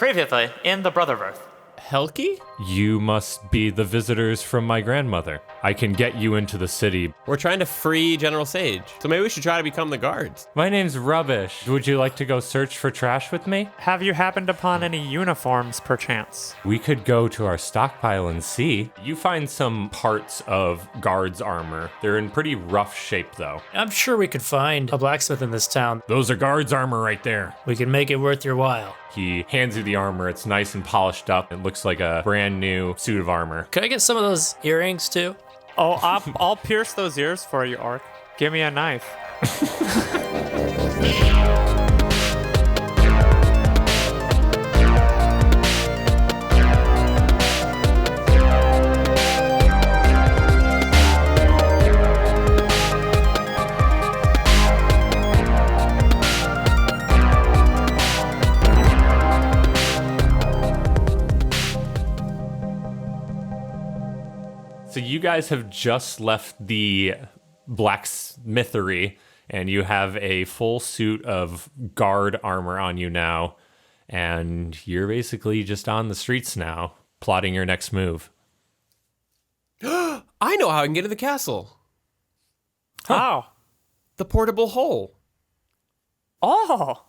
Previously in the Brotherverse. Helki? You must be the visitors from my grandmother. I can get you into the city. We're trying to free General Sage, so maybe we should try to become the guards. My name's Rubbish. Would you like to go search for trash with me? Have you happened upon any uniforms, perchance? We could go to our stockpile and see. You find some parts of guards' armor. They're in pretty rough shape, though. I'm sure we could find a blacksmith in this town. Those are guards' armor right there. We can make it worth your while. He hands you the armor. It's nice and polished up. It looks like a brand new suit of armor. Could I get some of those earrings too? Oh, I'll pierce those ears for you, Orc. Give me a knife. So you guys have just left the blacksmithery, and you have a full suit of guard armor on you now, and you're basically just on the streets now, plotting your next move. I know how I can get to the castle. How? The portable hole. Oh.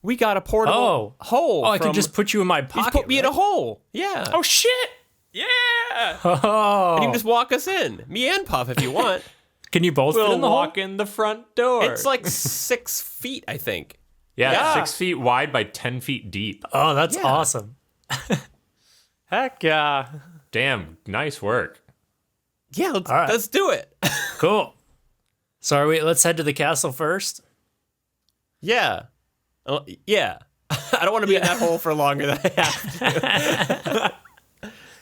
We got a portable hole. Oh, I could just put you in my pocket. Just put me in a hole. Yeah. Oh, shit. Yeah. Oh. And you can just walk us in. Me and Puff if you want. Can you both fit We'll in the walk hole? in the front door. It's like 6 feet, I think. yeah, 6 feet wide by 10 feet deep. Oh, that's Yeah. awesome. Heck yeah. Damn, nice work. Yeah, All right. let's do it. Cool. So let's head to the castle first. Yeah. Yeah. I don't want to be in that hole for longer than I have to.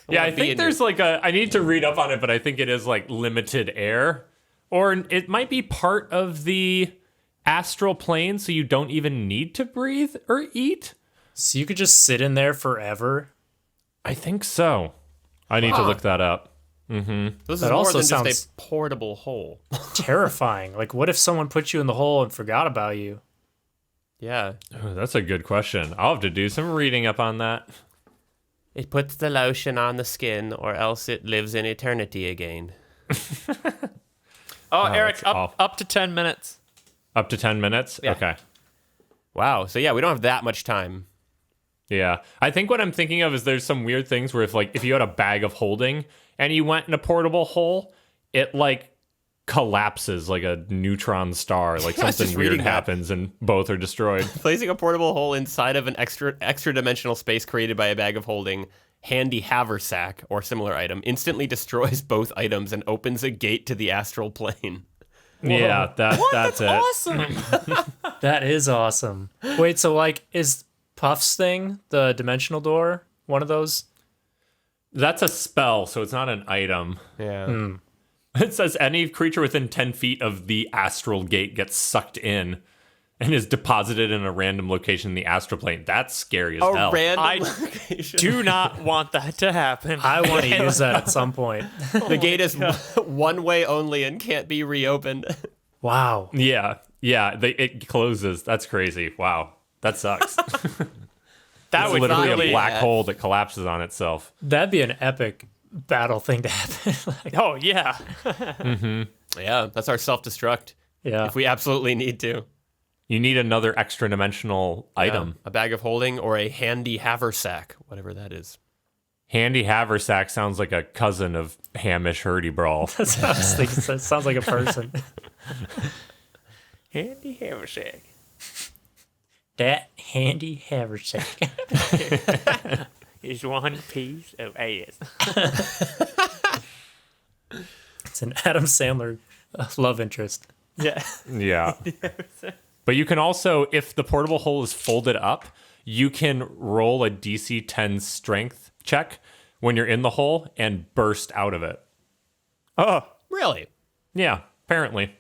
Yeah, I be think in there's I need to read up on it, but I think it is like limited air. Or it might be part of the astral plane, so you don't even need to breathe or eat. So you could just sit in there forever. I think so. I need to look that up. This is That more also than sounds- just a portable hole. Terrifying. Like, what if someone put you in the hole and forgot about you? Yeah. Oh, that's a good question. I'll have to do some reading up on that. It puts the lotion on the skin, or else it lives in eternity again. Oh, Eric, that's awful. up to 10 minutes. Up to 10 minutes? Yeah. Okay. Wow. So yeah, we don't have that much time. Yeah. I think what I'm thinking of is there's some weird things where if you had a bag of holding and you went in a portable hole, it collapses like a neutron star. Like I was something just weird reading that. happens and both are destroyed. Placing a portable hole inside of an extra dimensional space created by a bag of holding, handy haversack, or similar item instantly destroys both items and opens a gate to the astral plane. Yeah, that's it. Awesome. That is awesome. Wait, so is Puff's thing, the dimensional door, one of those? That's a spell, so it's not an item. Yeah. It says any creature within 10 feet of the astral gate gets sucked in and is deposited in a random location in the astral plane. That's scary as hell. A random I location. Do not want that to happen. I want to use that at some point. The gate is one way only and can't be reopened. Wow. Yeah, it closes. That's crazy. Wow, that sucks. That It's would literally really a black hole that collapses on itself. That'd be an epic battle thing to happen. Oh, yeah. Yeah, that's our self-destruct. Yeah. If we absolutely need to. You need another extra dimensional item. A bag of holding or a handy haversack, whatever that is. Handy haversack sounds like a cousin of Hamish Hurdy Brawl. That's what I was thinking. It sounds like a person. Handy haversack. That handy haversack. Is one piece of ass. It's an Adam Sandler love interest. Yeah. Yeah. But you can also, if the portable hole is folded up, you can roll a DC 10 strength check when you're in the hole and burst out of it. Oh. Really? Yeah, apparently.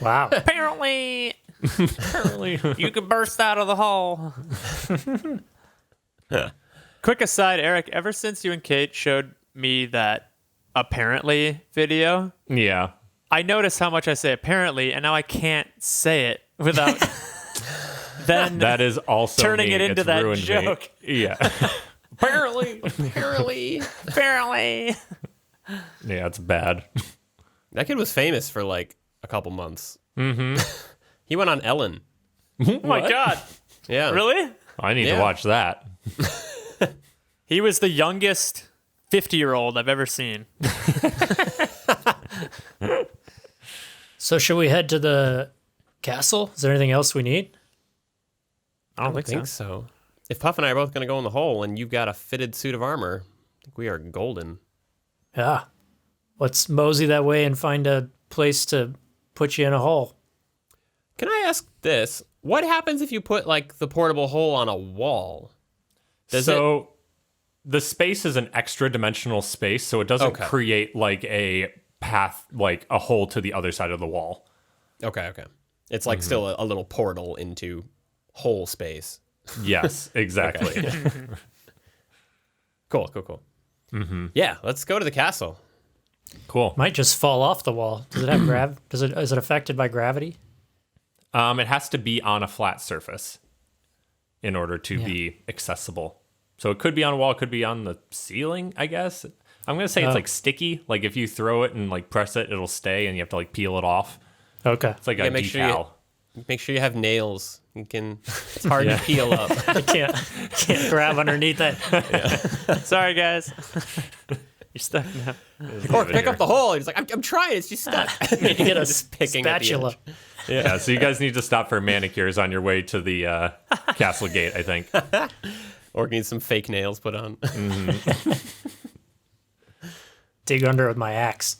Wow. Apparently, you can burst out of the hole. Quick aside, Eric, ever since you and Kate showed me that apparently video, Yeah. I noticed how much I say apparently, and now I can't say it without then That is also turning me. it into It's that ruined me. joke. Yeah. Apparently. Apparently. Yeah, it's bad. That kid was famous for like a couple months. Mm-hmm. He went on Ellen. Oh my God. Yeah. Really? I need Yeah. to watch that. He was the youngest 50-year-old I've ever seen. So should we head to the castle? Is there anything else we need? I don't I think so. If Puff and I are both going to go in the hole and you've got a fitted suit of armor, I think we are golden. Yeah. Let's mosey that way and find a place to put you in a hole. Can I ask this? What happens if you put like the portable hole on a wall? So the space is an extra dimensional space, so it doesn't Okay. create like a path, like a hole to the other side of the wall. Okay. It's like still a little portal into hole space. Yes, exactly. Cool. Mm-hmm. Yeah, let's go to the castle. Cool. Might just fall off the wall. Does it have is it affected by gravity? It has to be on a flat surface in order to be accessible. So it could be on a wall, it could be on the ceiling, I guess. I'm gonna say it's like sticky. Like if you throw it and like press it, it'll stay, and you have to like peel it off. Okay. It's like Yeah, a make sure decal. Make sure you have nails. You can. It's hard to peel up. I can't grab underneath it. Sorry, guys. You're stuck now. Or pick up the hole. He's like, I'm trying. It's just stuck. Need to get a Just picking at the spatula. edge. Yeah, so you guys need to stop for manicures on your way to the castle gate, I think. Or need some fake nails put on. Dig under with my axe.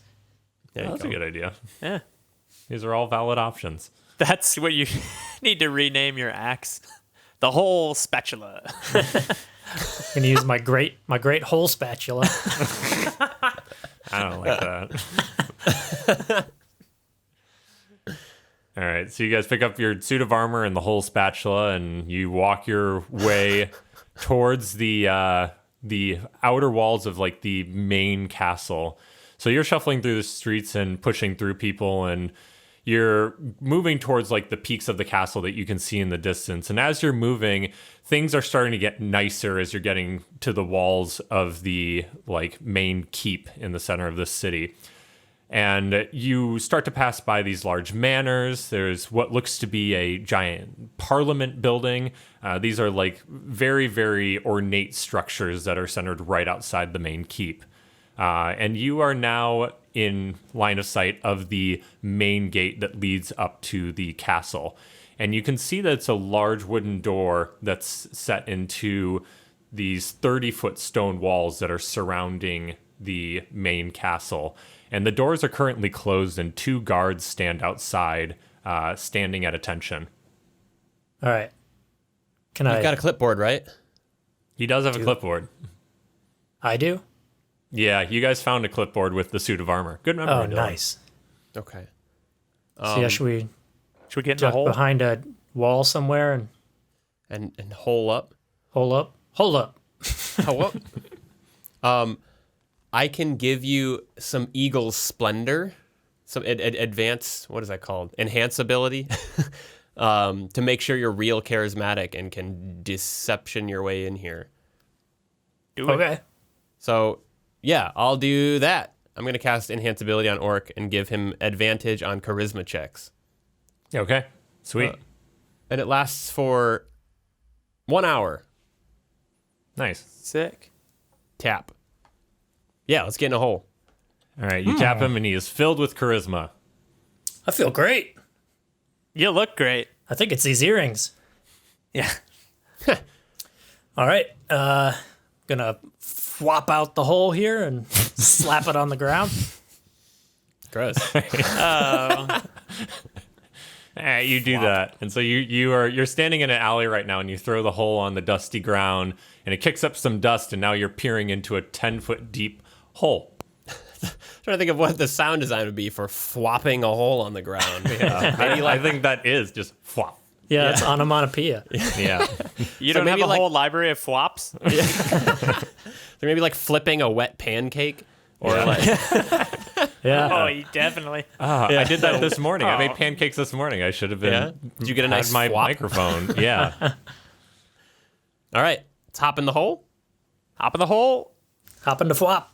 There you That's go. a good idea. Yeah. These are all valid options. That's what you need to rename your axe. The whole spatula. I'm gonna use my great hole spatula. I don't like that. All right, so you guys pick up your suit of armor and the whole spatula, and you walk your way towards the outer walls of like the main castle. So you're shuffling through the streets and pushing through people, and you're moving towards like the peaks of the castle that you can see in the distance. And as you're moving, things are starting to get nicer as you're getting to the walls of the like main keep in the center of this city. And you start to pass by these large manors. There's what looks to be a giant parliament building. These are like very, very ornate structures that are centered right outside the main keep. And you are now in line of sight of the main gate that leads up to the castle. And you can see that it's a large wooden door that's set into these 30-foot stone walls that are surrounding the main castle. And the doors are currently closed, and 2 guards stand outside, standing at attention. All right. Can You've I? got a clipboard, right? He does have a clipboard. I do. Yeah, you guys found a clipboard with the suit of armor. Good memory. Oh, Dylan. nice. Okay. So yeah, should we Should we get in the duck hole? behind a wall somewhere and And hole up. hole up? Hold up. Hole up. I can give you some Eagle's Splendor, some advanced, what is that called? Enhance ability, to make sure you're real charismatic and can deception your way in here. Do it. Okay. So, yeah, I'll do that. I'm going to cast Enhance ability on Orc and give him advantage on charisma checks. Okay, sweet. And it lasts for 1 hour. Nice. Sick. Tap. Yeah, let's get in a hole. All right, you tap him, and he is filled with charisma. I feel great. You look great. I think it's these earrings. Yeah. All right. Gonna swap out the hole here and slap it on the ground. Gross. You do that, and so you're standing in an alley right now, and you throw the hole on the dusty ground, and it kicks up some dust, and now you're peering into a 10-foot deep hole. Trying to think of what the sound design would be for flopping a hole on the ground. I think that is just flop. Yeah, it's onomatopoeia. Yeah. You So don't have maybe a like- whole library of flops? So maybe like flipping a wet pancake Or like, Yeah. Oh, you definitely. I did that this morning. I made pancakes this morning. I should have been. Yeah? Did you get a nice had my flop? microphone? Yeah. All right, let's hop in the hole. Hop in the hole. Hop into flop.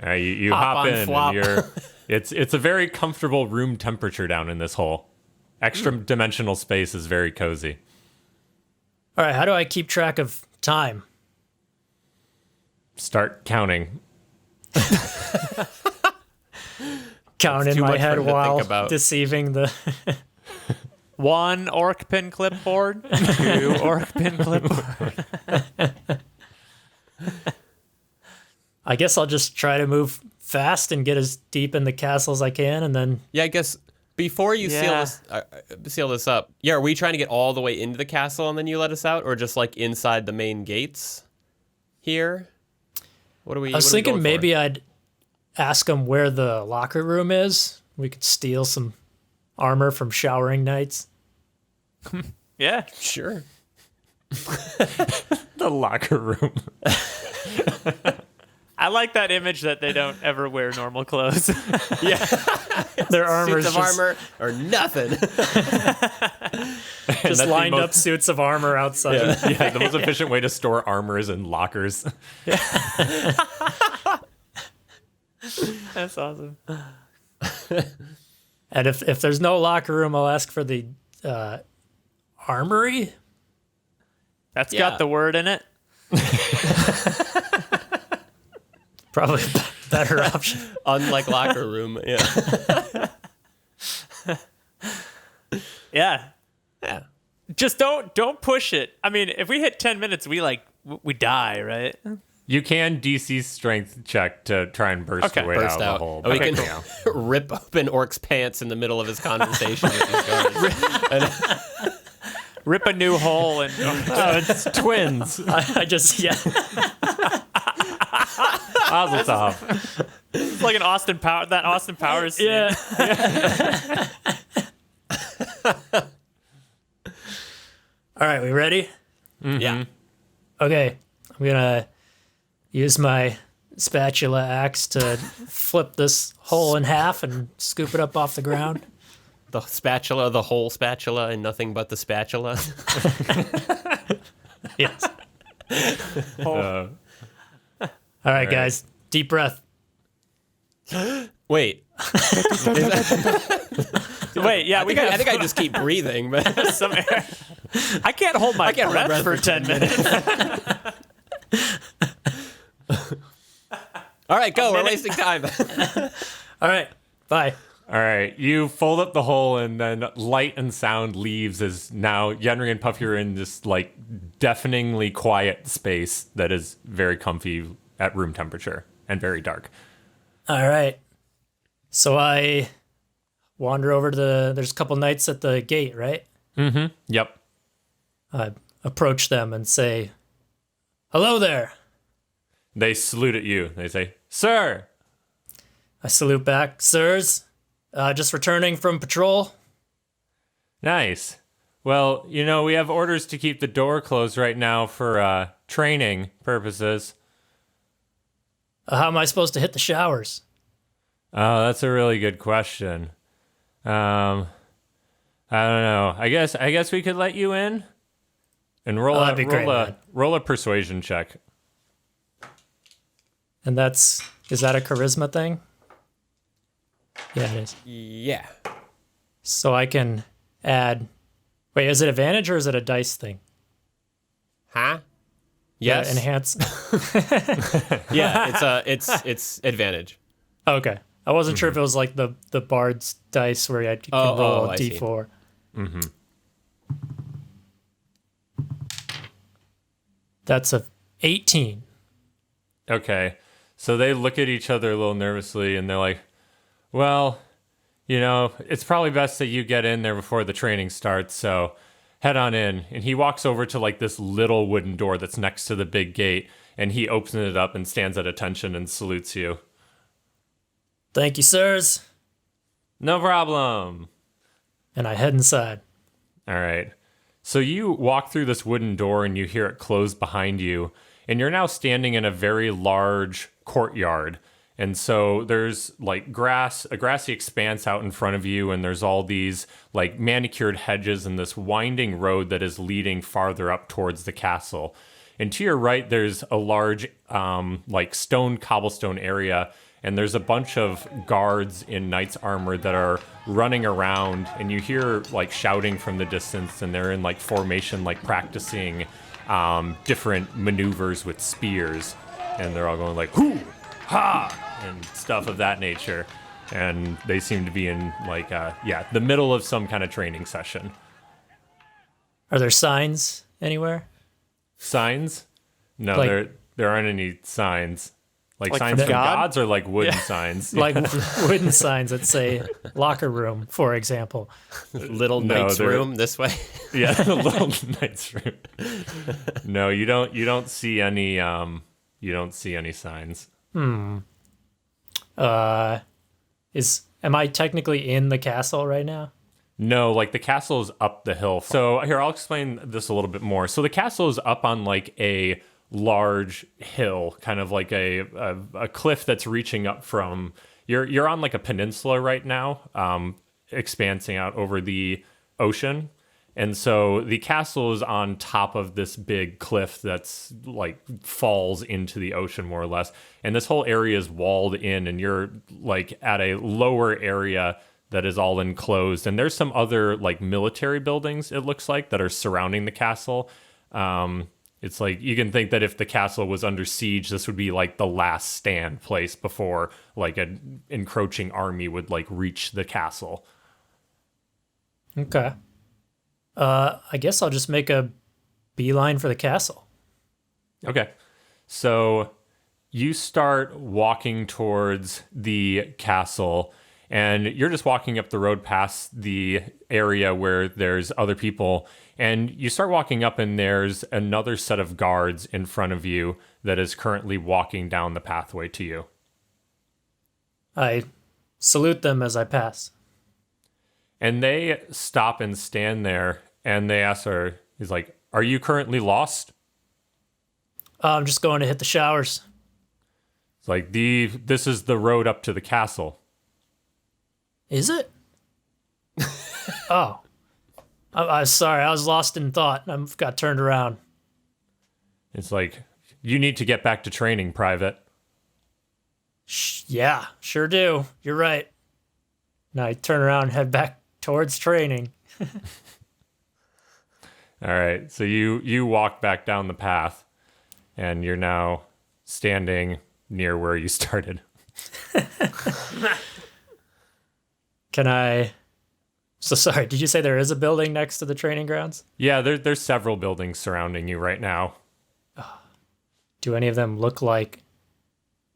All right, you Hop hop on, in, flop. and it's a very comfortable room temperature down in this hole. Extra dimensional space is very cozy. All right, how do I keep track of time? Start counting. Count in too my much for head him to think while about. deceiving the. 1 orc pin clipboard. 2 orc pin clipboard. I I guess I'll just try to move fast and get as deep in the castle as I can, and then Yeah, I guess before you Yeah. seal this up, yeah, are we trying to get all the way into the castle and then you let us out, or just like inside the main gates here? What are we? I was what are we thinking going maybe for? I'd ask them where the locker room is. We could steal some armor from showering knights. Yeah. Sure. The locker room. I like that image that they don't ever wear normal clothes. Their armor's Suits of just, armor or nothing. just That's the lined up most- suits of armor outside. Yeah, the most efficient way to store armor is in lockers. That's awesome. And if there's no locker room, I'll ask for the armory. That's Yeah. got the word in it. Probably a better option. Unlike locker room. Yeah. Yeah. Yeah. Just don't push it. I mean, if we hit 10 minutes, we die, right? You can DC strength check to try and burst Okay. your way Burst out out. of the hole. Oh, we but, can you know. rip open Orc's pants in the middle of his conversation with these guards. Rip a new hole and It's twins. I just Mazel tov. it's like that Austin Powers scene. yeah. All right, we ready? Yeah. Okay, I'm gonna use my spatula axe to flip this hole in half and scoop it up off the ground. The spatula, the whole spatula, and nothing but the spatula. Yes. Uh, All right, guys, deep breath. Wait. Wait, yeah, we got I think I just keep breathing, but some air. I can't hold my can't hold breath my for 10 minutes. all right, go. We're wasting time. All right, bye. all right, you fold up the hole, and then light and sound leaves as now Yenri and Puffy are in this like deafeningly quiet space that is very comfy at room temperature and very dark. All right. So I wander over to there's a couple knights at the gate, right? Yep. I approach them and say, "Hello there." They salute at you. They say, "Sir." I salute back, "Sirs, just returning from patrol." Nice. Well, you know, we have orders to keep the door closed right now for training purposes. How am I supposed to hit the showers? Oh, that's a really good question. I don't know. I guess we could let you in and roll that'd be great, man. roll a persuasion check. And is that a charisma thing? Yeah, it is. Yeah. So I can add. Wait, is it advantage or is it a dice thing? Huh? Yes. Enhance. Yeah, it's advantage. Okay. I wasn't sure if it was like the bard's dice where you can roll a I see. d4. That's a 18. Okay. So they look at each other a little nervously and they're like, "Well, you know, it's probably best that you get in there before the training starts, so head on in." And he walks over to like this little wooden door that's next to the big gate, and he opens it up and stands at attention and salutes you. Thank you, sirs. "No problem." And I head inside. All right. So you walk through this wooden door and you hear it close behind you, and you're now standing in a very large courtyard. And so there's like a grassy expanse out in front of you, and there's all these like manicured hedges and this winding road that is leading farther up towards the castle. And to your right, there's a large like stone cobblestone area, and there's a bunch of guards in knight's armor that are running around, and you hear like shouting from the distance, and they're in like formation, like practicing different maneuvers with spears, and they're all going like hoo ha and stuff of that nature. And they seem to be in like the middle of some kind of training session. Are there signs anywhere? Signs? No, Like- there aren't any signs. Like Like signs from from God? gods or like wooden signs? Like wooden signs that say locker room, for example. Little No, knight's they're- room this way. Yeah, the little knight's room. No, you don't see any signs. Am I technically in the castle right now? No, like the castle is up the hill. So here, I'll explain this a little bit more. So the castle is up on like a large hill, kind of like a cliff that's reaching up from. You're on like a peninsula right now, expansing out over the ocean. And so the castle is on top of this big cliff that's like falls into the ocean more or less. And this whole area is walled in, and you're like at a lower area that is all enclosed. And there's some other like military buildings, it looks like, that are surrounding the castle. It's like you can think that if the castle was under siege, this would be like the last stand place before like an encroaching army would like reach the castle. Okay. I guess I'll just make a beeline for the castle. Okay. So you start walking towards the castle, and you're just walking up the road past the area where there's other people. And you start walking up, and there's another set of guards in front of you that is currently walking down the pathway to you. I salute them as I pass. And they stop and stand there, and they ask her, he's like, "Are you currently lost?" I'm just going to hit the showers. It's like, this is the road up to the castle. Is it? Oh. I'm sorry, I was lost in thought. I got turned around. It's like, you need to get back to training, Private. Yeah, sure do. You're right. Now I turn around and head back towards training. All right, so you walk back down the path, and you're now standing near where you started. Can I... So sorry, did you say there is a building next to the training grounds? Yeah, there's several buildings surrounding you right now. Do any of them look like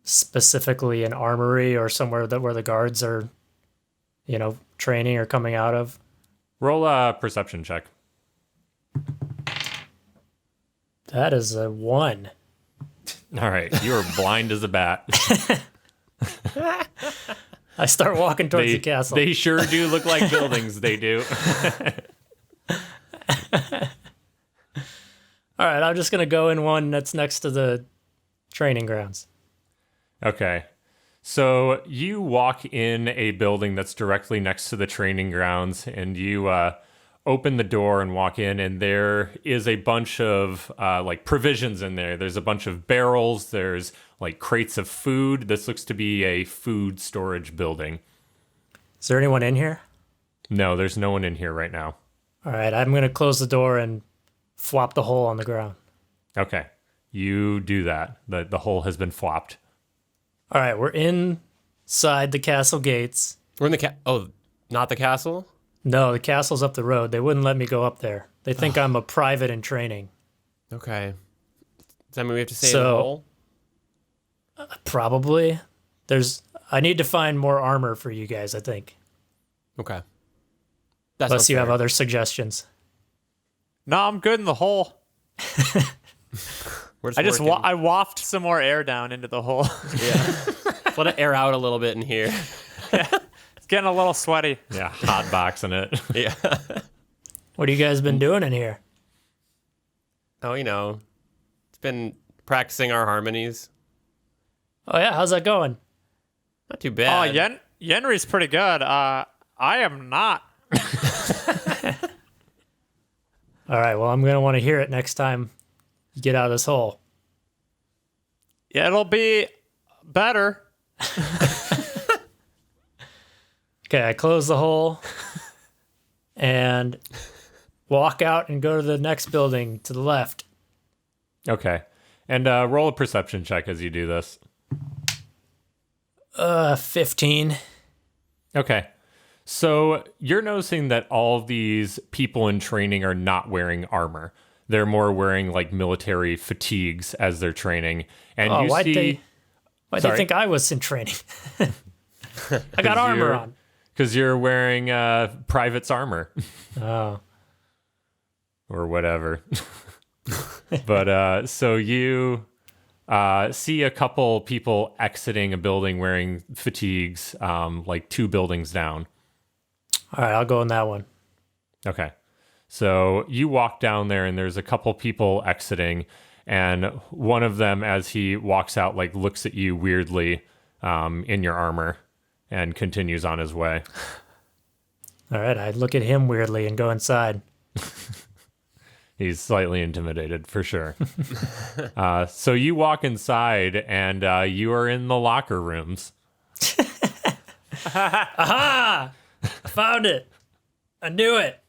specifically an armory or somewhere that where the guards are, training or coming out of? Roll a perception check. That is a 1. All right, you are blind as a bat. I start walking towards the castle. They sure do look like buildings, they do. All right, I'm just going to go in one that's next to the training grounds. Okay. So you walk in a building that's directly next to the training grounds, and you open the door and walk in, and there is a bunch of like provisions in there. There's a bunch of barrels. There's like crates of food. This looks to be a food storage building. Is there anyone in here? No, there's no one in here right now. All right, I'm going to close the door and flop the hole on the ground. Okay. You do that. The hole has been flopped. All right, we're inside the castle gates. We're in the not the castle? No, the castle's up the road. They wouldn't let me go up there. They think I'm a private in training. Okay. Does that mean we have to stay in So- the hole? Probably. I need to find more armor for you guys, I think. Okay. That's Unless you have fair. other suggestions. No, I'm good in the hole. We're I just working. I waft some more air down into the hole. Yeah. Let it air out a little bit in here. It's getting a little sweaty. Yeah, hot boxing it. Yeah. What have you guys been doing in here? Oh, it's been practicing our harmonies. Oh yeah, how's that going? Not too Oh, bad. Yenri's pretty good. I am not. All right, well, I'm going to want to hear it next time you get out of this hole. It'll be better. Okay, I close the hole and walk out and go to the next building to the left. Okay. And roll a perception check as you do this. 15. Okay. So you're noticing that all of these people in training are not wearing armor. They're more wearing like military fatigues as they're training. And Oh, you why'd see they think I was in training? I got armor on. because you're wearing private's armor Oh. or whatever. But so you see a couple people exiting a building wearing fatigues, like 2 buildings down. All right, I'll go in that one. Okay. So you walk down there and there's a couple people exiting, and one of them, as he walks out, like looks at you weirdly in your armor and continues on his way. All right, I look at him weirdly and go inside. He's slightly intimidated for sure. So you walk inside and you are in the locker rooms. Aha! I found it. I knew it.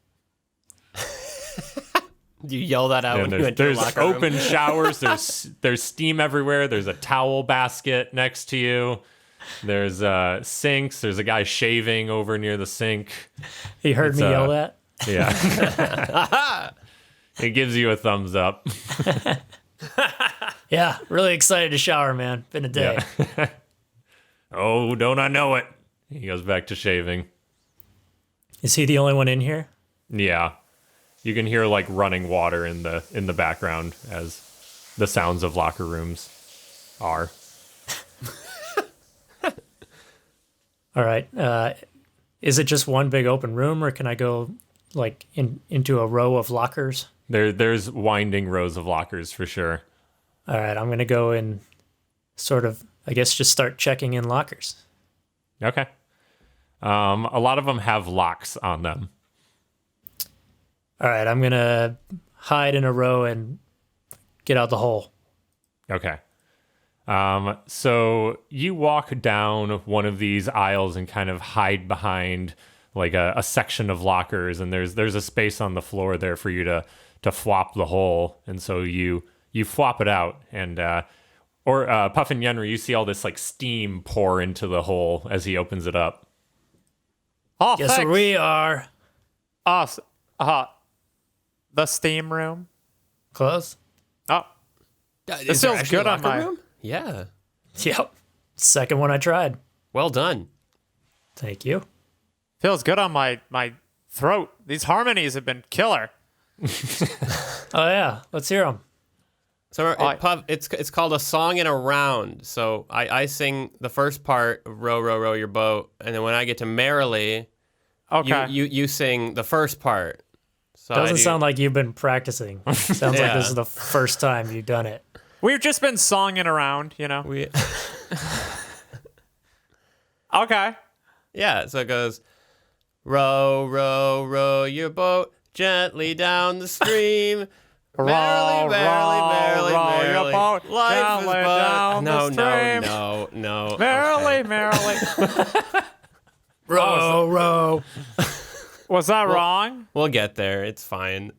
You yell that out And when you enter there's the locker room. open showers. There's steam everywhere. There's a towel basket next to you. There's sinks. There's a guy shaving over near the sink. He heard It's, me yell that. Yeah. It gives you a thumbs up. Yeah, really excited to shower, man. Been a day. Yeah. Oh, don't I know it? He goes back to shaving. Is he the only one in here? Yeah. You can hear like running water in the background as the sounds of locker rooms are. All right. Is it just one big open room, or can I go like into a row of lockers? There's winding rows of lockers for sure. All right, I'm gonna go in, sort of. I guess just start checking in lockers. Okay. A lot of them have locks on them. All right, I'm gonna hide in a row and get out the hole. Okay. So you walk down one of these aisles and kind of hide behind like a section of lockers, and there's a space on the floor there for you to flop the hole, and so you flop it out, and Puff and Yenri, you see all this like steam pour into the hole as he opens it up. Oh, Yes, thanks. we are Us. The steam room. close. Oh, Is feels there actually good a on locker my- room? Yeah. Yep. Second one I tried. Well done. Thank you. feels good on my throat. These harmonies have been killer. Oh yeah, let's hear them. So I- Puff, it's called a song in a round. So I sing the first part, row, row, row your boat, and then when I get to merrily, Okay. you sing the first part. So I Doesn't do- sound like you've been practicing. Sounds like Yeah. this is the first time you've done it. We've just been songing around, you know. we Okay. Yeah, so it goes, row, row, row your boat gently down the stream. Row, merrily, merrily, row, merrily, row your merrily. boat Life is gently but down the stream. no. Merrily, Okay. merrily. Row, row. Was that wrong? We'll get there. It's fine.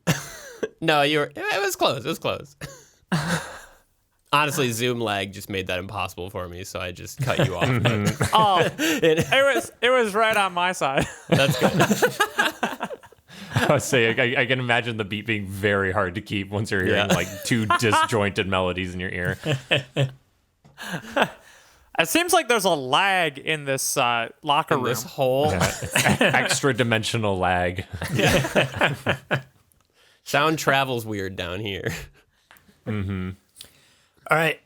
No, it was close. It was close. Honestly, Zoom lag just made that impossible for me, so I just cut you off. But Oh, it was right on my side. that's good. I was saying, I can imagine the beat being very hard to keep once you're hearing Yeah. like 2 disjointed melodies in your ear. It seems like there's a lag in this locker In room. this whole Extra dimensional lag. sound travels weird down here. All right.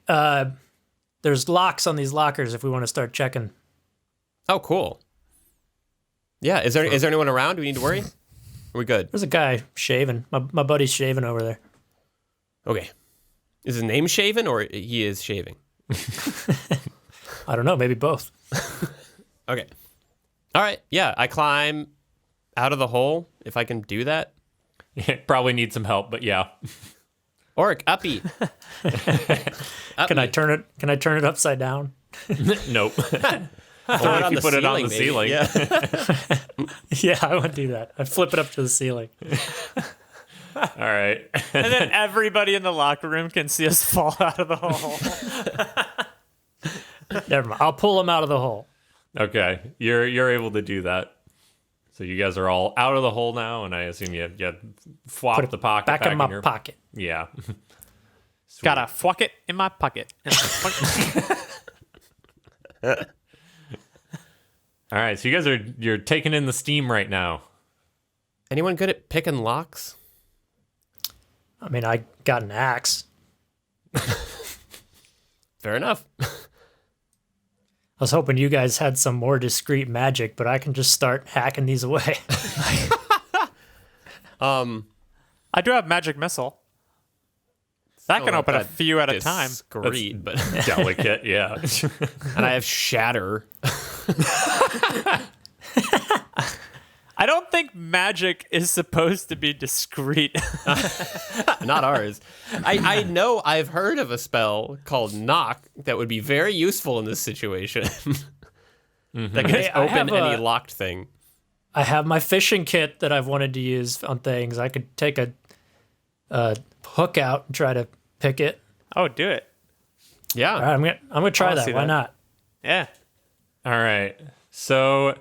There's locks on these lockers if we want to start checking. Oh, cool. Yeah, is there anyone around? Do we need to worry? Are we good? There's a guy shaving. My buddy's shaving over there. Okay. Is his name Shaven or he is shaving? I don't know, maybe both. Okay. All right. Yeah, I climb out of the hole if I can do that. Probably need some help, but yeah. Orc, uppy. Can I turn it upside down? Nope. Throw it on you the put it on the ceiling, maybe. ceiling. Yeah, Yeah. I would do that. I'd flip it up to the ceiling. All right. And then everybody in the locker room can see us fall out of the hole. Never mind. I'll pull him out of the hole. Okay, you're able to do that. So you guys are all out of the hole now, and I assume you flop Put it the pocket back in my your pocket. Yeah. Sweet. Got a fuck it in my pocket. All right, so you guys you're taking in the steam right now. Anyone good at picking locks? I mean, I got an axe. Fair enough. I was hoping you guys had some more discreet magic, but I can just start hacking these away. I do have magic missile. That can open a few at a time. Discreet, but Delicate, yeah. and I have shatter. I don't think magic is supposed to be discreet. Not ours. I know I've heard of a spell called knock that would be very useful in this situation. That can just Hey, I open have any a- locked thing. I have my fishing kit that I've wanted to use on things. I could take a hook out and try to pick it. Oh, do it. Yeah. All right, I'm gonna try wanna that. see Why that. not? Yeah. All right. So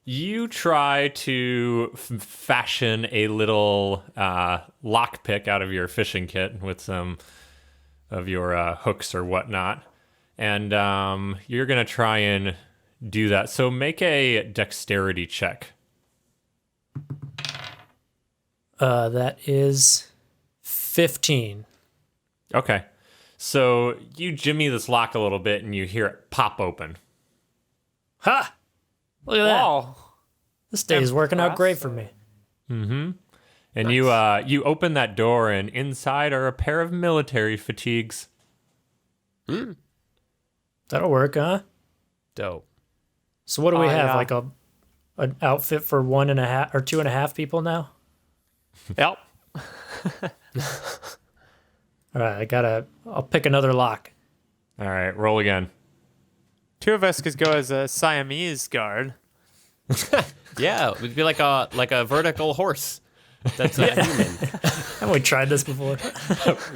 you try to fashion a little lockpick out of your fishing kit with some of your hooks or whatnot. And you're going to try and do that. So make a dexterity check. That is 15. Okay. So you jimmy this lock a little bit and you hear it pop open. Ha! Look at that. Oh. This day is working out great for me. And you open that door, and inside are a pair of military fatigues. That'll work, huh? Dope. So what do we Oh, have? yeah. Like an outfit for 1.5 or 2.5 people now? Yep. All right, I'll pick another lock. All right, roll again. Two of us could go as a Siamese guard. Yeah, it would be like a vertical horse. That's a human. Haven't we tried this before?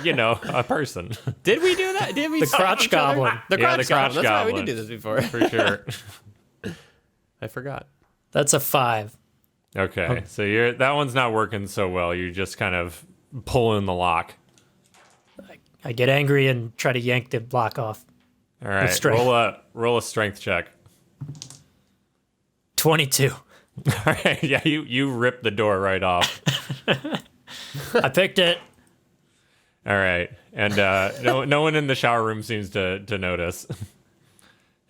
You know, a person. Did we do that? Did we? The crotch goblin. The Yeah, crotch the crotch goblin. That's right. We goblin. did do this before. For sure. I forgot. That's a 5. Okay, so that one's not working so well. You're just kind of pulling the lock. I get angry and try to yank the lock off. All right, strength. roll a strength check. 22. All right, yeah, you rip the door right off. I picked it. All right, and no one in the shower room seems to notice.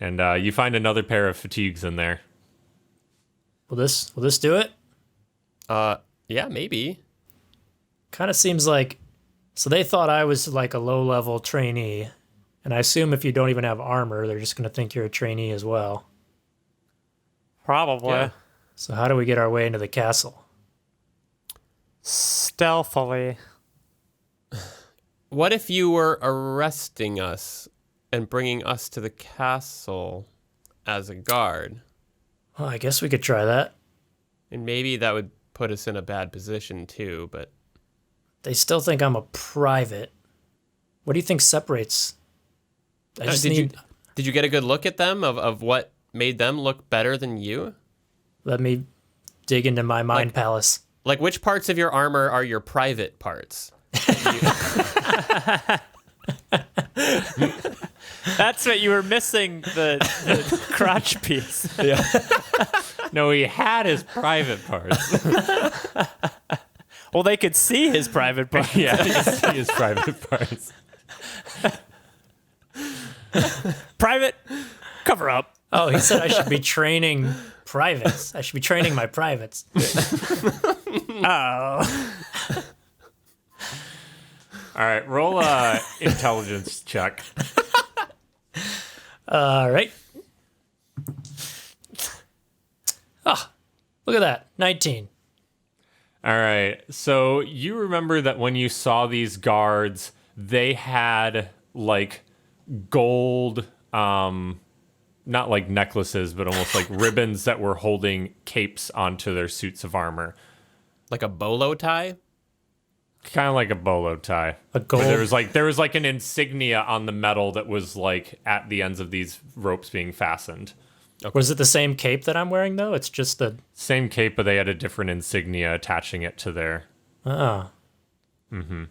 And you find another pair of fatigues in there. Will this do it? Yeah, maybe. Kind of seems like, so they thought I was like a low-level trainee, and I assume if you don't even have armor, they're just going to think you're a trainee as well. Probably. Yeah. So how do we get our way into the castle? Stealthily. What if you were arresting us and bringing us to the castle as a guard? Well, I guess we could try that. And maybe that would put us in a bad position too, but They still think I'm a private. What do you think separates? I just need. did you get a good look at them of what made them look better than you? Let me dig into my mind palace. Like, which parts of your armor are your private parts? That's what you were missing, the crotch piece. No, he had his private parts. Well, they could see his private part. Yeah, you see his private parts. Private, cover up. Oh, he said I should be training privates. I should be training my privates. Oh. All All right, roll a intelligence check. All right. Ah, look at that. 19. All right. So you remember that when you saw these guards, they had like gold, not like necklaces, but almost like ribbons that were holding capes onto their suits of armor. Like a bolo tie? Kind of like a bolo tie. A gold. But there was like an insignia on the metal that was like at the ends of these ropes being fastened. Was it the same cape that I'm wearing, though? It's just the... Same cape, but they had a different insignia attaching it to their... Oh. Mm-hmm.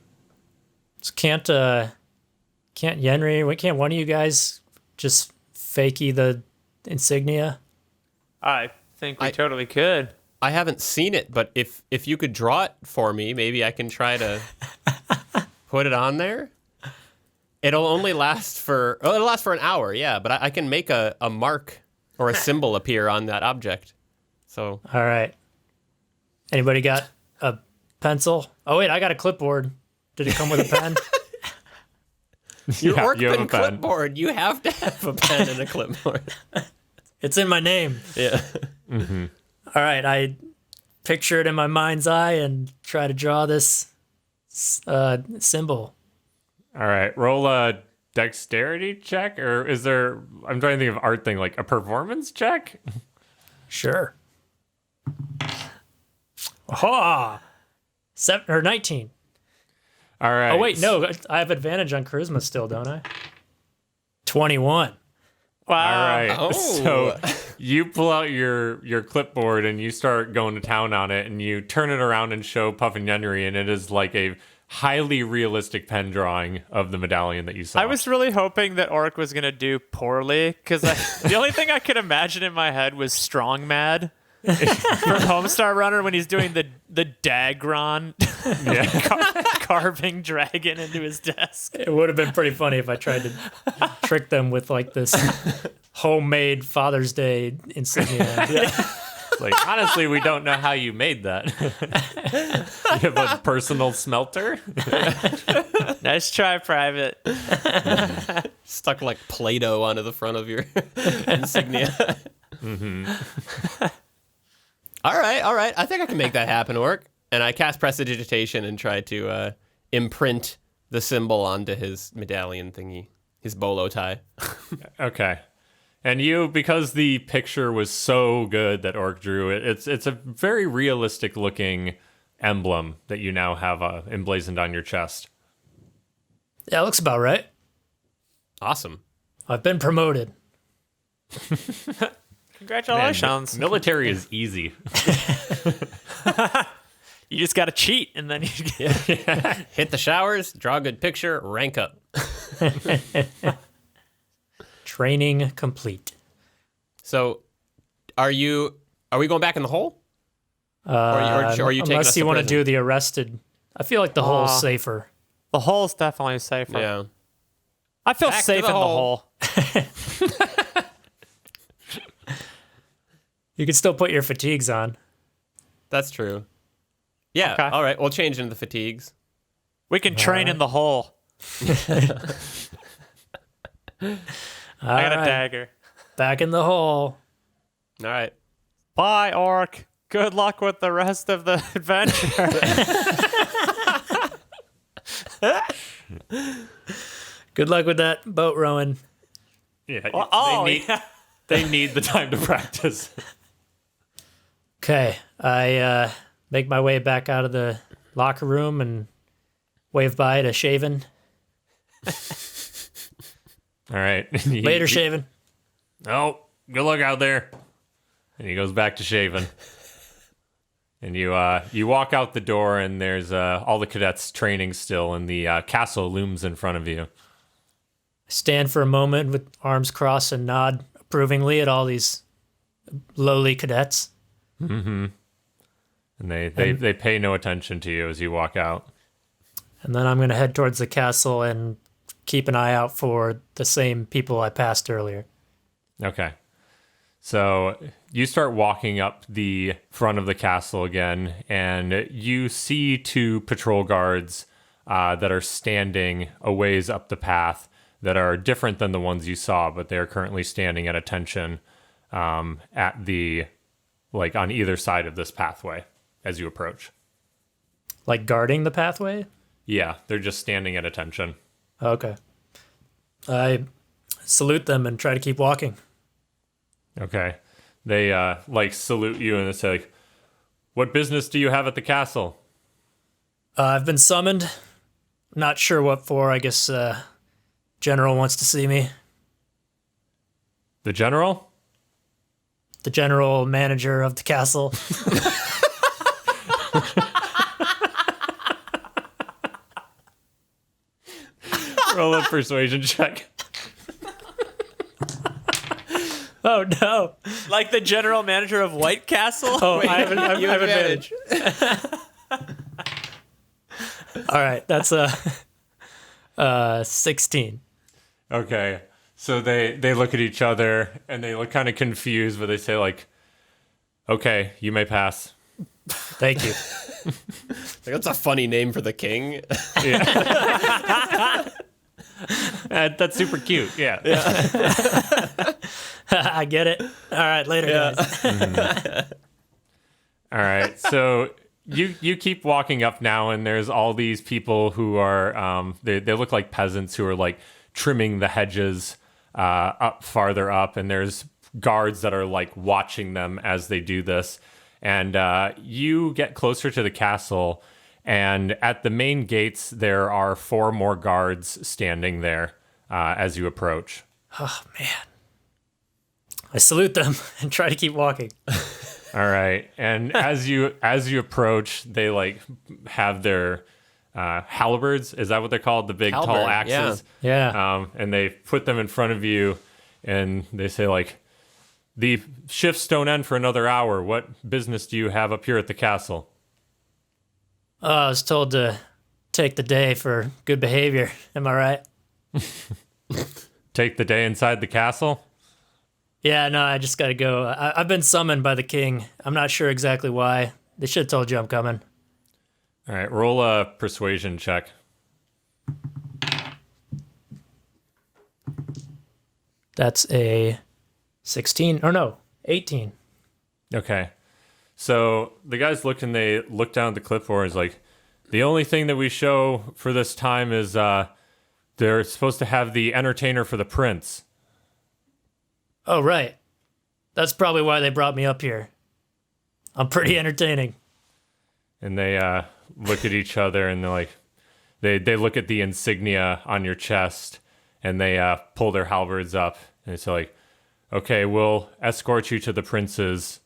So can't Yenri, can't one of you guys just fakey the insignia? I think we totally could. I haven't seen it, but if you could draw it for me, maybe I can try to put it on there. It'll only last for an hour, yeah, but I can make a mark or a symbol appear on that object. So All right. Anybody got a pencil? Oh, wait, I got a clipboard. Did it come with a pen? your Yeah, orc you have pen a pen. clipboard, you have to have a pen and a clipboard. It's in my name. Yeah. All right, I picture it in my mind's eye and try to draw this symbol. All right, roll a dexterity check, or is there? I'm trying to think of art thing, like a performance check. Sure. Aha! 19. All right. Oh, wait, no, I have advantage on charisma still, don't I? 21. All Wow. right. Oh. So you pull out your clipboard and you start going to town on it, and you turn it around and show Puff and Yenri, and it is like a highly realistic pen drawing of the medallion that you saw. I was really hoping that Orc was going to do poorly, because the only thing I could imagine in my head was Strong Mad from Homestar Runner when he's doing the Dagron carving dragon into his desk. It would have been pretty funny if I tried to trick them with like this homemade Father's Day insignia. It's like, honestly, we don't know how you made that. You have a personal smelter? Nice try, Private. Stuck like Play-Doh onto the front of your insignia. All right. I think I can make that happen, Orc. And I cast Prestidigitation and try to imprint the symbol onto his medallion thingy, his bolo tie. Okay. And you, because the picture was so good that Orc drew it, it's a very realistic looking emblem that you now have emblazoned on your chest. Yeah, looks about right. Awesome. I've been promoted. Congratulations. Military is easy. You just got to cheat, and then you get... Hit the showers, draw a good picture, rank up. Training complete. So, are we going back in the hole? Or are you taking us unless you to want to prison? do the arrested. I feel like the hole's safer. The hole's definitely safer. Yeah. I feel Back to safe the in the hole. hole. You can still put your fatigues on. That's true. Yeah. Okay. All right. We'll change into the fatigues. We can train in the hole. I got a dagger. Back in the hole. All right. Bye, Orc. Good luck with the rest of the adventure. Good luck with that boat rowing. Yeah. yeah. They need the time to practice. Okay, I make my way back out of the locker room and wave bye to Shaven. All right. Later, Shaven. Oh, good luck out there. And he goes back to shaving. And you walk out the door, and there's all the cadets training still, and the castle looms in front of you. Stand for a moment with arms crossed and nod approvingly at all these lowly cadets. And they pay no attention to you as you walk out. And then I'm going to head towards the castle and keep an eye out for the same people I passed earlier. Okay. So you start walking up the front of the castle again, and you see two patrol guards that are standing a ways up the path that are different than the ones you saw, but they are currently standing at attention at the, like, on either side of this pathway as you approach. Like guarding the pathway? Yeah, they're just standing at attention. Okay. I salute them and try to keep walking. Okay. They like salute you and they say, like, what business do you have at the castle? I've been summoned. Not sure what for. I guess General wants to see me. The general? The general manager of the castle. Roll a persuasion check. Oh no! Like the general manager of White Castle? Oh, I have advantage. All right, that's a 16. Okay. So they look at each other and they look kind of confused, but they say, like, okay, you may pass. Thank you. That's a funny name for the king. That's super cute. Yeah. I get it. All right, later, guys. All right. So you keep walking up now, and there's all these people who are they look like peasants who are like trimming the hedges up farther up, and there's guards that are like watching them as they do this. And you get closer to the castle, and at the main gates there are 4 more guards standing there as you approach. Oh man! I salute them and try to keep walking. All right, and as you approach, they like have their halberds. Is that what they're called? The big tall Halberd, axes. Yeah. And they put them in front of you, and they say, like, the shifts don't end for another hour. What business do you have up here at the castle? I was told to take the day for good behavior. Am I right? Take the day inside the castle? Yeah, no, I just gotta go. I've been summoned by the king. I'm not sure exactly why. They should have told you I'm coming. All right, roll a persuasion check. That's a 16. Or no, 18. Okay. So the guys look and they look down at the clipboard and is like, the only thing that we show for this time is they're supposed to have the entertainer for the prince. Oh, right. That's probably why they brought me up here. I'm pretty entertaining. And they look at each other and they're like, they look at the insignia on your chest and they pull their halberds up and it's like, okay, we'll escort you to the prince's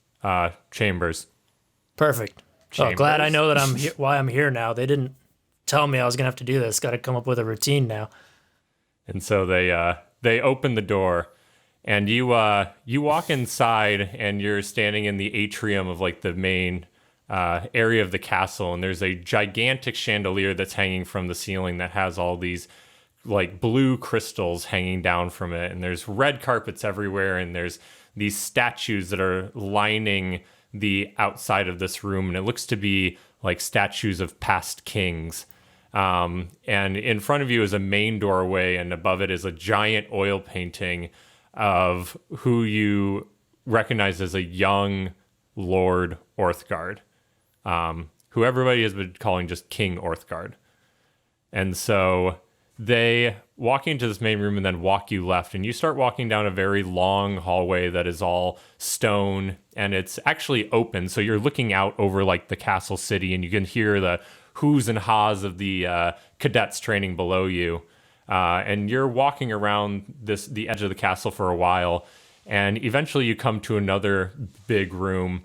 chambers. Perfect. Chambers. Oh, glad I know that why I'm here now. They didn't tell me I was gonna have to do this. Got to come up with a routine now. And so they open the door, and you walk inside, and you're standing in the atrium of like the main area of the castle, and there's a gigantic chandelier that's hanging from the ceiling that has all these like blue crystals hanging down from it, and there's red carpets everywhere, and there's these statues that are lining the outside of this room, and it looks to be like statues of past kings. And in front of you is a main doorway, and above it is a giant oil painting of who you recognize as a young Lord Orthgard, who everybody has been calling just King Orthgard. And so they walk into this main room and then walk you left, and you start walking down a very long hallway that is all stone, and it's actually open, so you're looking out over like the castle city, and you can hear the whoos and haws of the cadets training below you. And you're walking around the edge of the castle for a while, and eventually you come to another big room,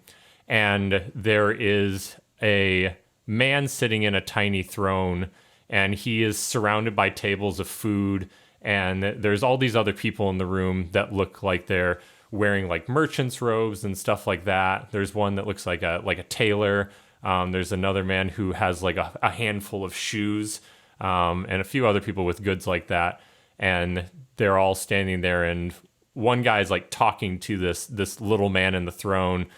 and there is a man sitting in a tiny throne, and he is surrounded by tables of food, and there's all these other people in the room that look like they're wearing like merchant's robes and stuff like that. There's one that looks like a tailor. There's another man who has like a handful of shoes, and a few other people with goods like that. And they're all standing there, and one guy is like talking to this little man in the throne,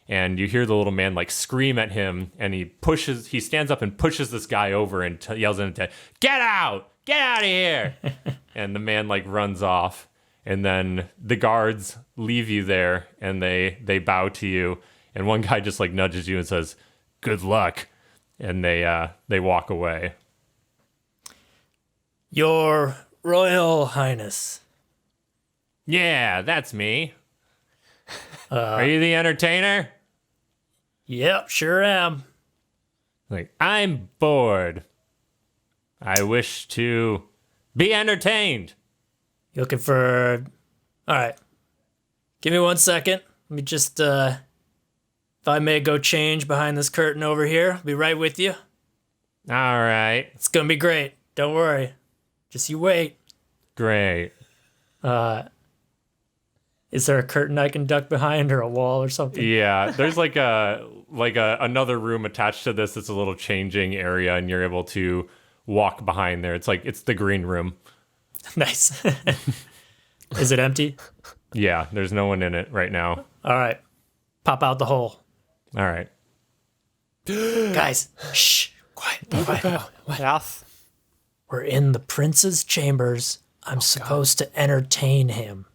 and you hear the little man like scream at him, and he stands up and pushes this guy over and yells at him, get out of here. And the man like runs off, and then the guards leave you there, and they bow to you, and one guy just like nudges you and says, good luck, and they walk away. Your Royal Highness. Yeah, that's me. Are you the entertainer? Yep, sure am. Like, I'm bored. I wish to be entertained. You looking for... All right. Give me 1 second. Let me just, if I may go change behind this curtain over here, I'll be right with you. All right. It's gonna be great. Don't worry. Just you wait. Great. Is there a curtain I can duck behind or a wall or something? Yeah, there's like another room attached to this that's a little changing area, and you're able to walk behind there. It's the green room. Nice. Is it empty? Yeah, there's no one in it right now. All right. Pop out the hole. All right. Guys, shh. Quiet. Yes. We're in the prince's chambers. I'm supposed to entertain him.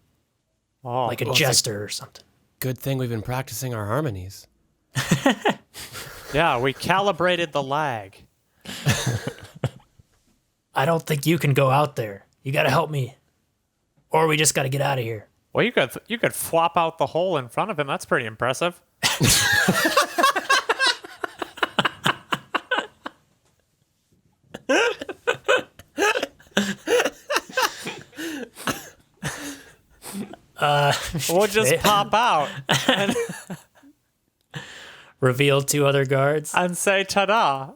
Oh, Like a jester or something. Good thing we've been practicing our harmonies. yeah, we calibrated the lag. I don't think you can go out there. You gotta help me. Or we just gotta get out of here. Well, you could flop out the hole in front of him. That's pretty impressive. We'll just pop out Reveal 2 other guards. and say ta-da,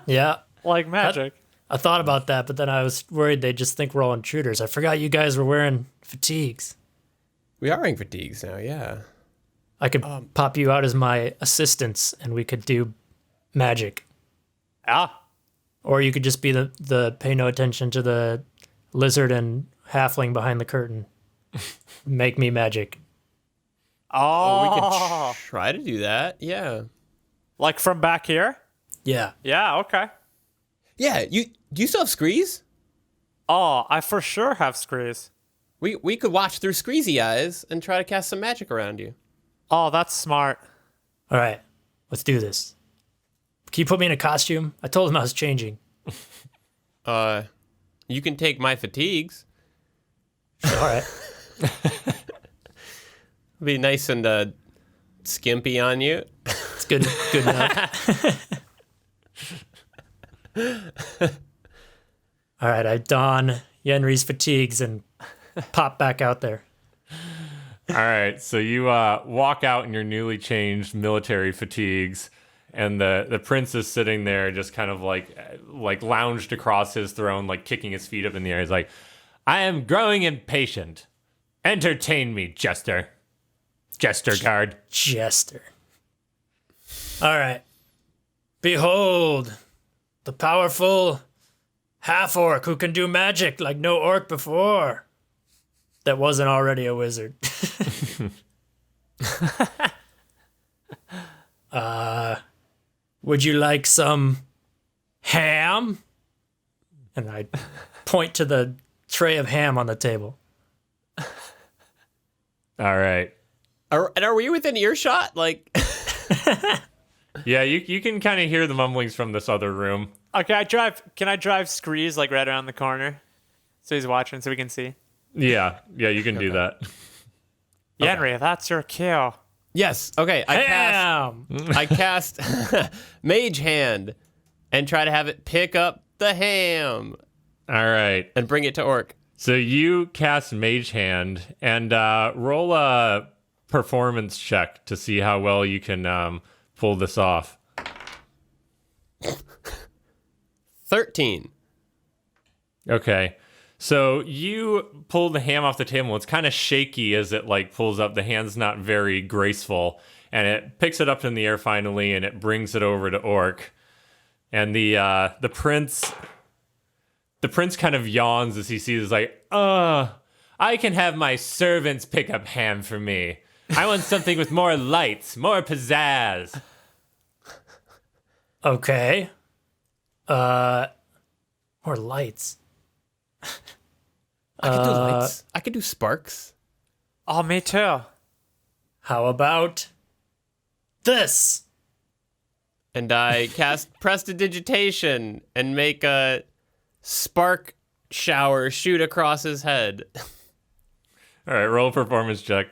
Yeah. like magic. I thought about that, but then I was worried they'd just think we're all intruders. I forgot you guys were wearing fatigues. We are wearing fatigues now, yeah. I could pop you out as my assistants and we could do magic. Ah, Or you could just be the pay no attention to the lizard and halfling behind the curtain. Make me magic. oh, We could try to do that, yeah. like from back here? Yeah. Yeah, okay. Yeah, do you still have screes? Oh, I for sure have screws. We could watch through Screezy eyes and try to cast some magic around you. Oh, that's smart. All right. Let's do this. Can you put me in a costume? I told him I was changing. You can take my fatigues. All right. Be nice and skimpy on you. It's good enough. All right, I don Yenri's fatigues and pop back out there. All right, so you walk out in your newly changed military fatigues, and the prince is sitting there just kind of like lounged across his throne, like kicking his feet up in the air. He's like, I am growing impatient. Entertain me, jester. Jester guard. Jester. All right. Behold, the powerful half-orc who can do magic like no orc before. That wasn't already a wizard. Would you like some ham? And I point to the tray of ham on the table. All right. Are we within earshot? Like, Yeah, you can kind of hear the mumblings from this other room. Okay, can I drive Screez like right around the corner? So he's watching so we can see. Yeah, you can do that. Yenri, that's your kill. yes. Okay. Ham! I cast Mage Hand and try to have it pick up the ham All right. and bring it to Orc. So you cast Mage Hand and roll a performance check to see how well you can pull this off. 13. Okay. So you pull the ham off the table. It's kind of shaky as it like pulls up. The hand's not very graceful, and it picks it up in the air finally, and it brings it over to Orc. And the prince kind of yawns as he sees like, I can have my servants pick up ham for me, I want something with more lights, more pizzazz. Okay. More lights. I could do lights. I could do sparks. Oh, me too. How about this? And I cast prestidigitation and make a spark shower shoot across his head. All right, roll a performance check.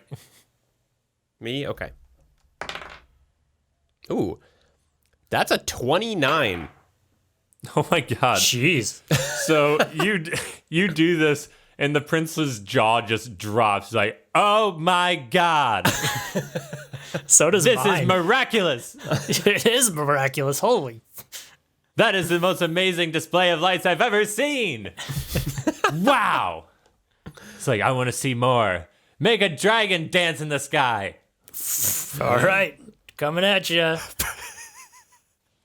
Me? Okay. Ooh. That's a 29. Oh my god. Jeez. So you do this, and the prince's jaw just drops. He's like, oh my god, So does this mine. is miraculous. It is miraculous. Holy. That is the most amazing display of lights I've ever seen. Wow. It's like, I want to see more. Make a dragon dance in the sky. All right. Coming at you.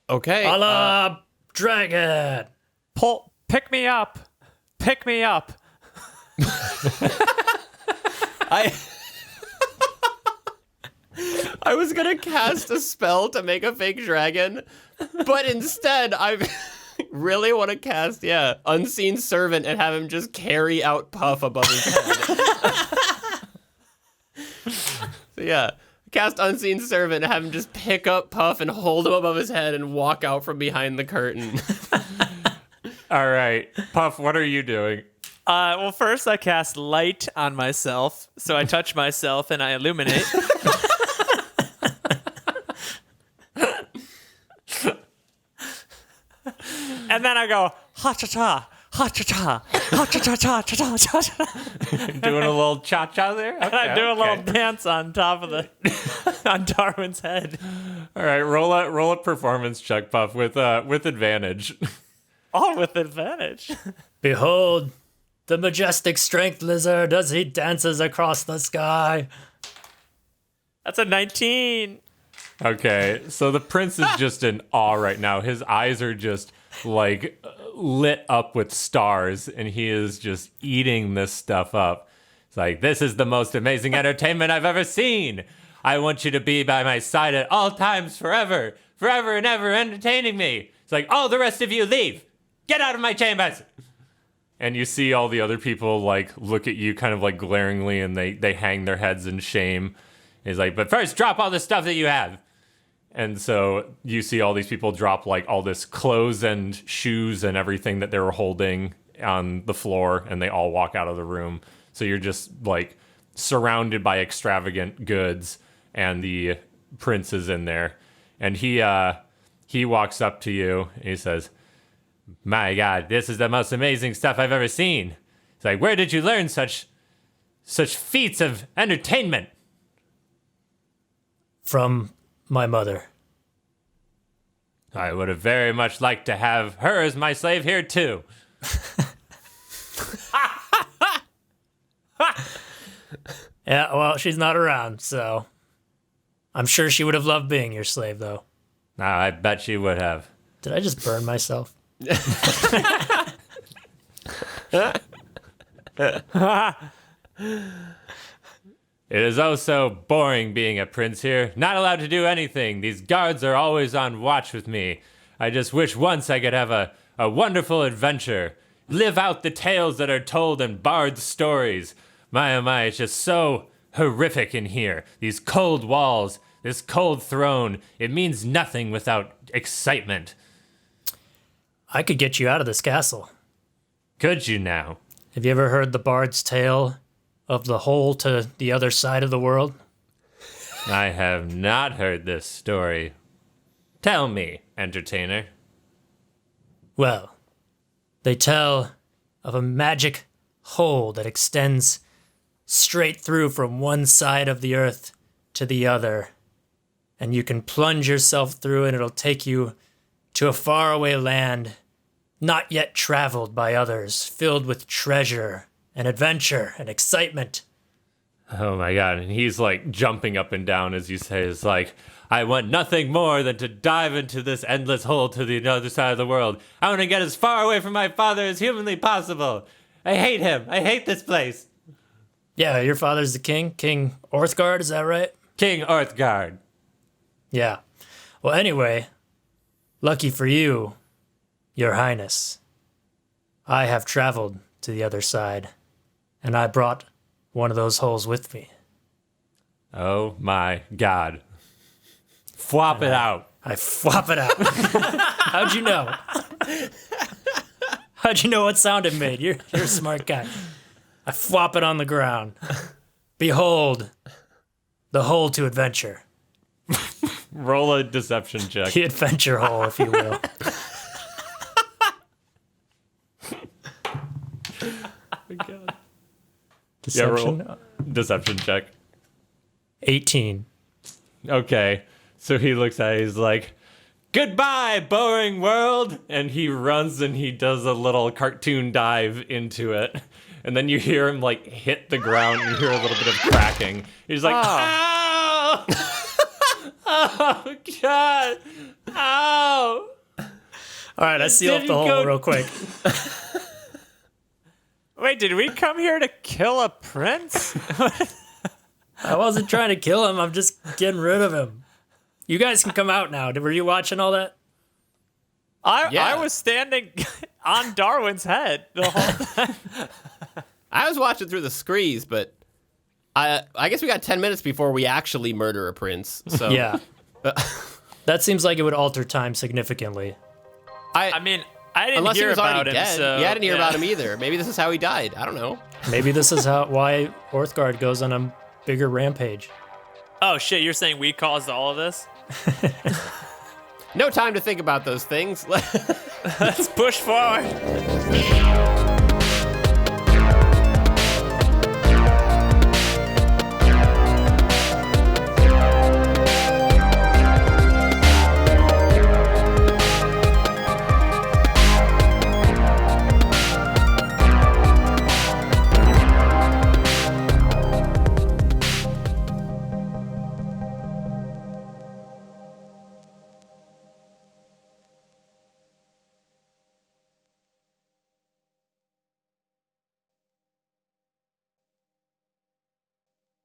Okay. A la dragon. Pick me up. Pick me up. I was gonna cast a spell to make a fake dragon, but instead I really want to cast, Unseen Servant and have him just carry out Puff above his head. So cast Unseen Servant and have him just pick up Puff and hold him above his head and walk out from behind the curtain. All right, Puff, what are you doing? Well, first I cast light on myself, so I touch myself and I illuminate. And then I go ha cha cha, ha cha cha, ha cha cha cha cha cha cha. Doing a little cha-cha there? Okay, I do a little okay. dance on top of on Darwin's head. All right, roll a performance check, Puff, with advantage. All with advantage. Behold, the majestic strength lizard as he dances across the sky. That's a 19. Okay, so the prince is just in awe right now. His eyes are just like lit up with stars, and he is just eating this stuff up. It's like, this is the most amazing entertainment I've ever seen. I want you to be by my side at all times, forever, forever and ever, entertaining me. It's like, oh, the rest of you leave. Get out of my chambers. And you see all the other people like look at you kind of like glaringly, and they hang their heads in shame. He's like, but first drop all the stuff that you have. And so you see all these people drop like all this clothes and shoes and everything that they were holding on the floor, and they all walk out of the room. So you're just like surrounded by extravagant goods, and the prince is in there. And he walks up to you and he says, my God, this is the most amazing stuff I've ever seen. It's like, where did you learn such feats of entertainment? From my mother. I would have very much liked to have her as my slave here too. Yeah, well, she's not around, so I'm sure she would have loved being your slave, though. I bet she would have. Did I just burn myself? It is oh so boring being a prince here. Not allowed to do anything. These guards are always on watch with me. I just wish once I could have a wonderful adventure. Live out the tales that are told in bard's stories. My, oh my, it's just so horrific in here. These cold walls, this cold throne. It means nothing without excitement. I could get you out of this castle. Could you now? Have you ever heard the bard's tale of the hole to the other side of the world? I have not heard this story. Tell me, entertainer. Well, they tell of a magic hole that extends straight through from one side of the earth to the other. And you can plunge yourself through and it'll take you to a faraway land not yet traveled by others, filled with treasure and adventure and excitement. Oh my God. And he's like jumping up and down as you say, it's like, I want nothing more than to dive into this endless hole to the other side of the world. I want to get as far away from my father as humanly possible. I hate him. I hate this place. Yeah, your father's the king? King Orthgard, is that right? King Orthgard. Yeah. Well, anyway, lucky for you, your highness, I have traveled to the other side, and I brought one of those holes with me. Oh my God. Flop it out. I flop it out. How'd you know? How'd you know what sound it made? You're a smart guy. I flop it on the ground. Behold, the hole to adventure. Roll a deception check. The adventure hole, if you will. Deception? Deception check. 18. Okay. So he looks at it, he's like, goodbye, boring world. And he runs and he does a little cartoon dive into it. And then you hear him like hit the ground and you hear a little bit of cracking. He's like, ow! Oh, God. Ow! All right, I sealed up the hole real quick. Wait, did we come here to kill a prince? I wasn't trying to kill him. I'm just getting rid of him. You guys can come out now. Were you watching all that? I was standing on Darwin's head the whole time. I was watching through the screes, but I guess we got 10 minutes before we actually murder a prince. So Yeah. That seems like it would alter time significantly. I mean, I didn't unless hear he was about already him. dead. So, Yeah, I didn't hear about him either. Maybe this is how he died. I don't know. Maybe this is why Orthgard goes on a bigger rampage. Oh shit! You're saying we caused all of this? No time to think about those things. Let's push forward.